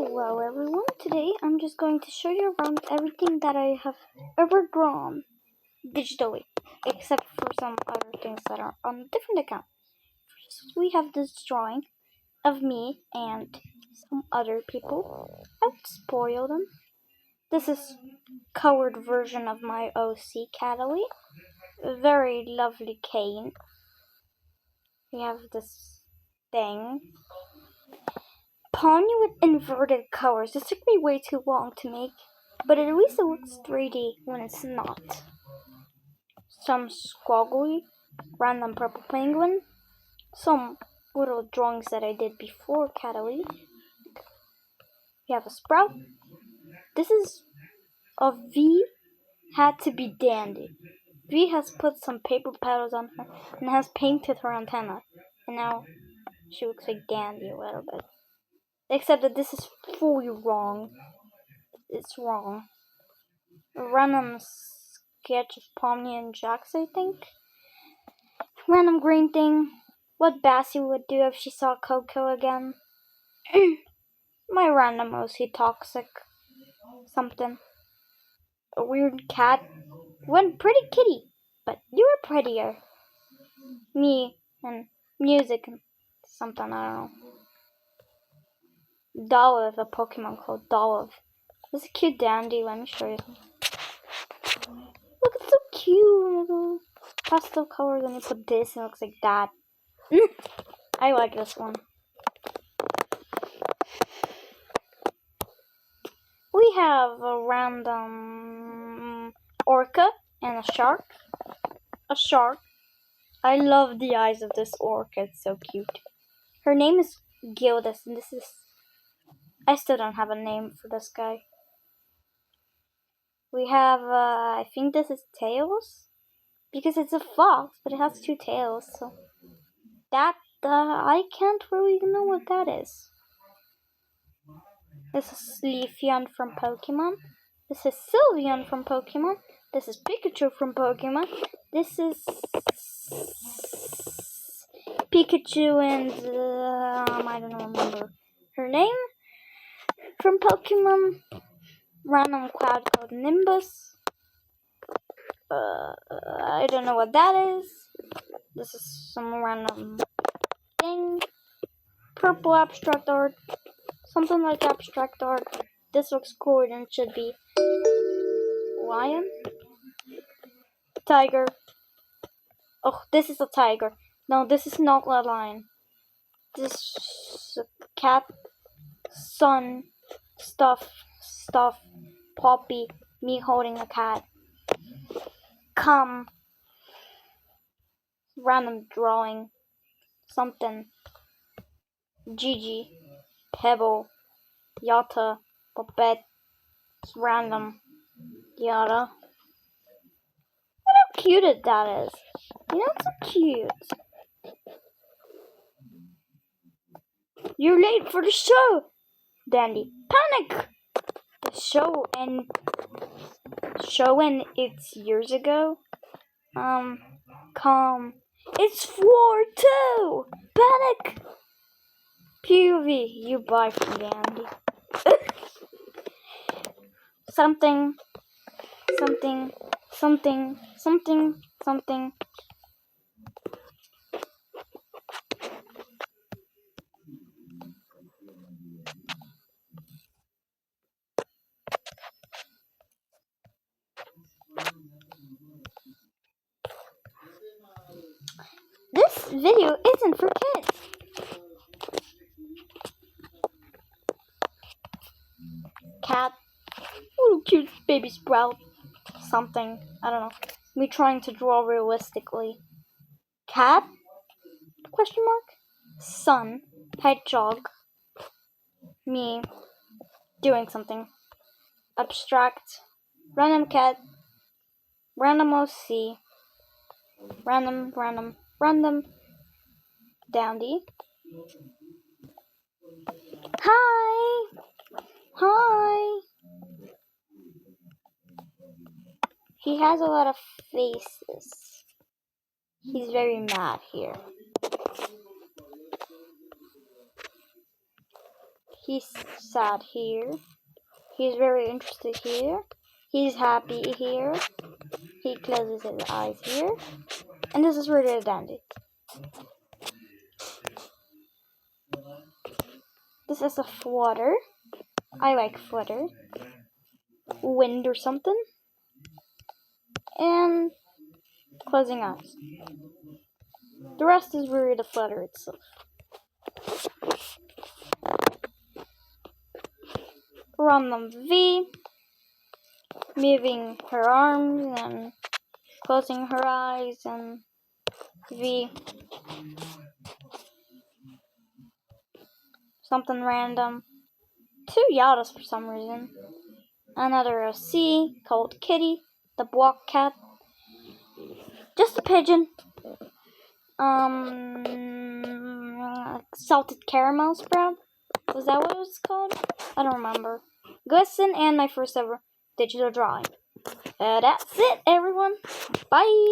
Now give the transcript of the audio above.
Hello everyone, today I'm just going to show you around everything that I have ever drawn digitally, except for some other things that are on a different account. First, we have this drawing of me and some other people. I won't spoil them. This is colored version of my OC Cataly. A very lovely cane. We have this thing. Pony with inverted colors. This took me way too long to make, but at least it looks 3D when it's not. Some squaggly, random purple penguin. Some little drawings that I did before Cataly. We have a sprout. This is a V had to be dandy. V has put some paper petals on her and has painted her antenna. And now she looks like Dandy a little bit. Except that this is fully wrong. It's wrong. A random sketch of Pomni and Jax, I think. Random green thing. What Bassie would do if she saw Coco again. My random OC toxic. Something. A weird cat. One pretty kitty, but you were prettier. Me and music and something, I don't know. Dolliv, a Pokemon called Dolliv. This is a cute dandy, let me show you. Look, it's so cute. Pastel colors, and you put this and it looks like that. I like this one. We have a random orca and a shark. A shark. I love the eyes of this orca, it's so cute. Her name is Gildas, and this is... I still don't have a name for this guy. We have, I think this is Tails? Because it's a fox, but it has two tails, so... That, I can't really know what that is. This is Leafeon from Pokemon. This is Sylveon from Pokemon. This is Pikachu from Pokemon. This is... Pikachu and, I don't remember her name. From Pokemon. Random cloud called Nimbus. I don't know what that is. This is some random thing. Purple abstract art. Something like abstract art. This looks cooler than it should be. Lion? Tiger. Oh, this is a tiger. No, this is not a lion. This is a cat. Sun. Stuff. Poppy. Me holding a cat. Come. Random drawing. Something. Gigi. Pebble. Yata. Popette. Random. Yada. Look how cute that is. You know, it's so cute. You're late for the show, Dandy. Panic! The show and it's years ago. Calm. It's floor 2! Panic! PUV, you buy from Dandy. Something. This video isn't for kids. Cat. Little cute baby sprout. Something. I don't know. Me trying to draw realistically. Cat? Question mark? Sun. Hedgehog. Me doing something. Abstract. Random cat. Random OC. Random. Dandy. Hi. He has a lot of faces. He's very mad here. He's sad here. He's very interested here. He's happy here. He closes his eyes here. And this is really dandy. This is a flutter. I like flutter. Wind or something. And closing eyes. The rest is really the flutter itself. Random V. Moving her arms and closing her eyes and V. Something random. 2 Yadas for some reason. Another C called Kitty. The block cat. Just a pigeon. Salted caramel sprout. Was that what it was called? I don't remember. Glisten and my first ever digital drawing. That's it, everyone. Bye.